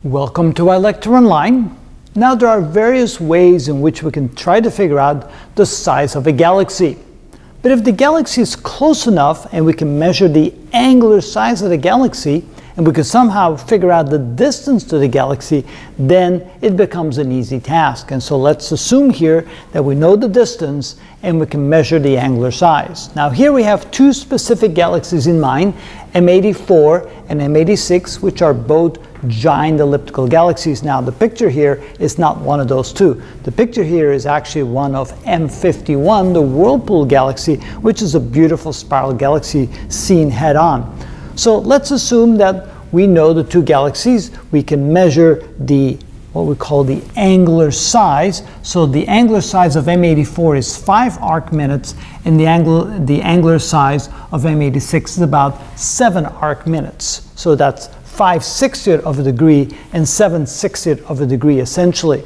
Welcome to ilectureonline. Now there are various ways in which we can try to figure out the size of a galaxy. But if the galaxy is close enough and we can measure the angular size of the galaxy and we can somehow figure out the distance to the galaxy, then it becomes an easy task. And so let's assume here that we know the distance and we can measure the angular size. Now here we have two specific galaxies in mind, M84 and M86, which are both giant elliptical galaxies. Now the picture here is not one of those two. The picture here is actually one of M51, the Whirlpool galaxy, which is a beautiful spiral galaxy seen head on. So let's assume that we know the two galaxies. We can measure what we call the angular size. So the angular size of M84 is 5 arc minutes, and the angular size of M86 is about 7 arc minutes. So that's 5/60th of a degree and 7/60th of a degree essentially.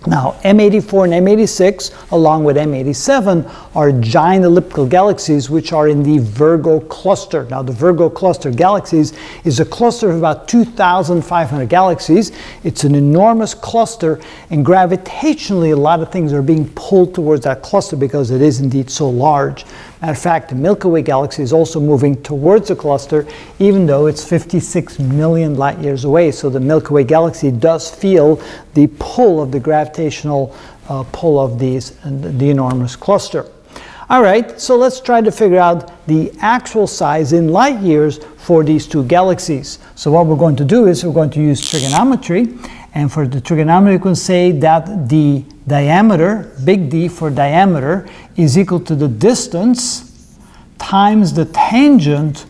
Now M84 and M86 along with M87 are giant elliptical galaxies which are in the Virgo cluster. Now the Virgo cluster galaxies is a cluster of about 2,500 galaxies. It's an enormous cluster, and gravitationally a lot of things are being pulled towards that cluster because it is indeed so large. Matter of fact, the Milky Way galaxy is also moving towards the cluster, even though it's 56 million light years away. So the Milky Way galaxy does feel the pull of the gravitational pull of the enormous cluster. All right, so let's try to figure out the actual size in light years for these two galaxies. So what we're going to do is we're going to use trigonometry. And for the trigonometry, we can say that the diameter, big D for diameter, is equal to the distance times the tangent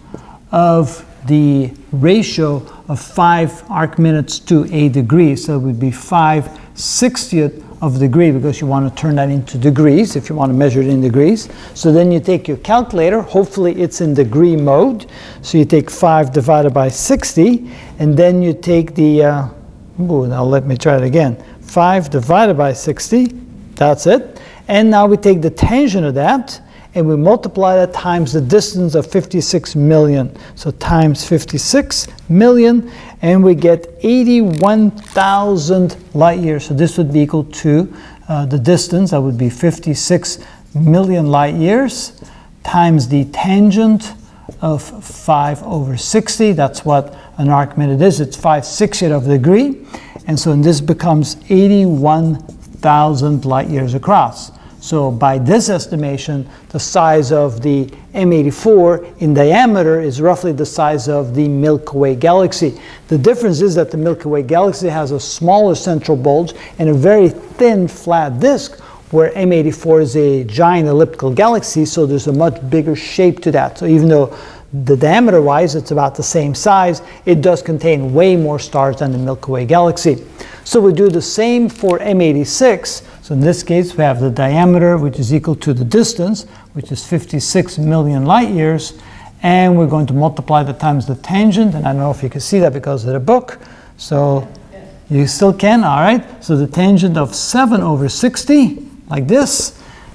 of the ratio of 5 arc minutes to a degree. So it would be 5/60th of a degree, because you want to turn that into degrees if you want to measure it in degrees. So then you take your calculator, hopefully it's in degree mode. So you take 5 divided by 60, and then you take the now let me try it again. 5 divided by 60, that's it. And now we take the tangent of that, and we multiply that times the distance of 56 million. So times 56 million, and we get 81,000 light years. So this would be equal to the distance, that would be 56 million light years, times the tangent of 5/60. That's what an arc minute is. It's 5/60th of a degree. And so this becomes 81,000 light years across. So by this estimation, the size of the M84 in diameter is roughly the size of the Milky Way galaxy. The difference is that the Milky Way galaxy has a smaller central bulge and a very thin flat disk, where M84 is a giant elliptical galaxy, so there's a much bigger shape to that. So even though the diameter-wise it's about the same size, it does contain way more stars than the Milky Way galaxy. So we do the same for M86. So in this case, we have the diameter, which is equal to the distance, which is 56 million light years, and we're going to multiply that times the tangent, and I don't know if you can see that because of the book. So you still can, all right? So the tangent of 7/60, like this,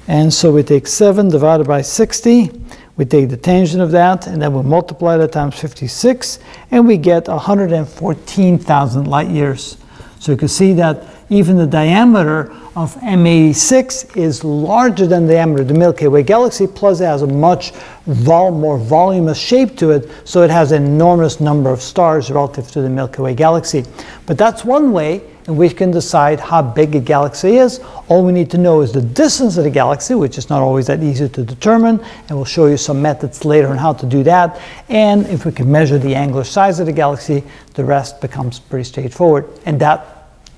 and so we take 7 divided by 60, we take the tangent of that, and then we multiply that times 56, and we get 114,000 light years. So you can see that even the diameter of M86 is larger than the diameter of the Milky Way galaxy, plus it has a much more voluminous shape to it, so it has an enormous number of stars relative to the Milky Way galaxy. But that's one way in which we can decide how big a galaxy is. All we need to know is the distance of the galaxy, which is not always that easy to determine, and we'll show you some methods later on how to do that. And if we can measure the angular size of the galaxy, the rest becomes pretty straightforward, and that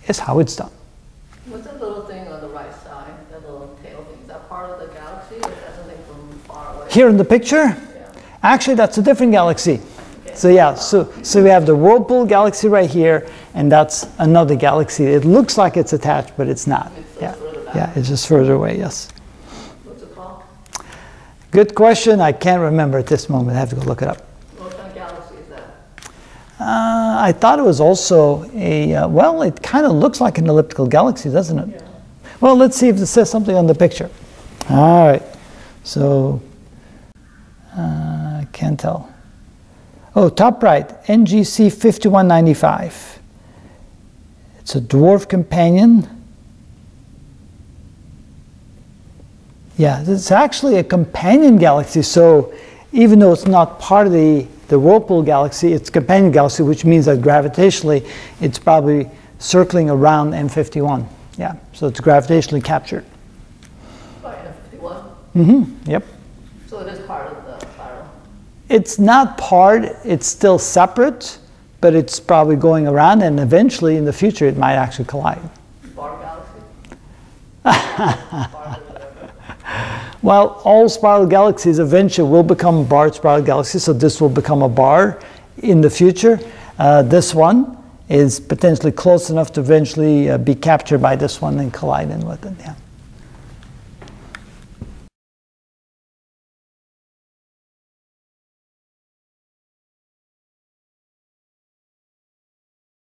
is how it's done. What's that little thing on the right side, that little tail thing? Is that part of the galaxy, or is that something from far away? Here in the picture? Yeah. Actually, that's a different galaxy. Okay. So yeah, so we have the Whirlpool galaxy right here, and that's another galaxy. It looks like it's attached, but it's not. It's further back. Yeah, it's just further away, yes. What's it called? Good question. I can't remember at this moment. I have to go look it up. What kind of galaxy is that? I thought it was also a, well, it kind of looks like an elliptical galaxy, doesn't it? Yeah. Well, let's see if it says something on the picture. All right, so I can't tell. Oh, top right, NGC 5195. It's a dwarf companion. Yeah, it's actually a companion galaxy, so even though it's not part of the Whirlpool galaxy, it's a companion galaxy, which means that gravitationally it's probably circling around M51. Yeah, so it's gravitationally captured. By M51? Mm-hmm, yep. So it is part of the spiral? It's not part, it's still separate, but it's probably going around, and eventually in the future it might actually collide. Bar galaxy? Well, all spiral galaxies eventually will become barred spiral galaxies, so this will become a bar in the future. This one is potentially close enough to eventually be captured by this one and collide in with it. Yeah.